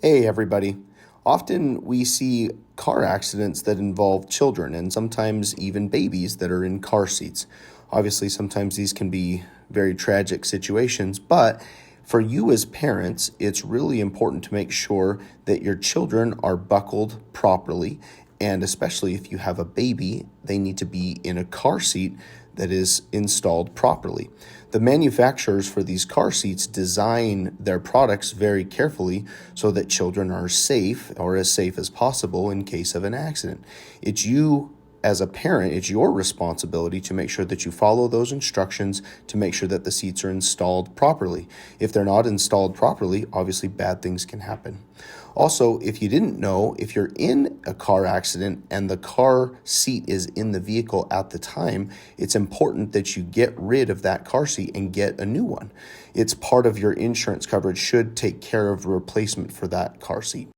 Hey, everybody. Often we see car accidents that involve children and sometimes even babies that are in car seats. Obviously, sometimes these can be very tragic situations, but for you as parents, it's really important to make sure that your children are buckled properly. And especially if you have a baby, they need to be in a car seat that is installed properly. The manufacturers for these car seats design their products very carefully so that children are safe or as safe as possible in case of an accident. It's you as a parent, it's your responsibility to make sure that you follow those instructions to make sure that the seats are installed properly. If they're not installed properly, obviously bad things can happen. Also, if you didn't know, if you're in a car accident and the car seat is in the vehicle at the time, it's important that you get rid of that car seat and get a new one. It's part of your insurance coverage should take care of a replacement for that car seat.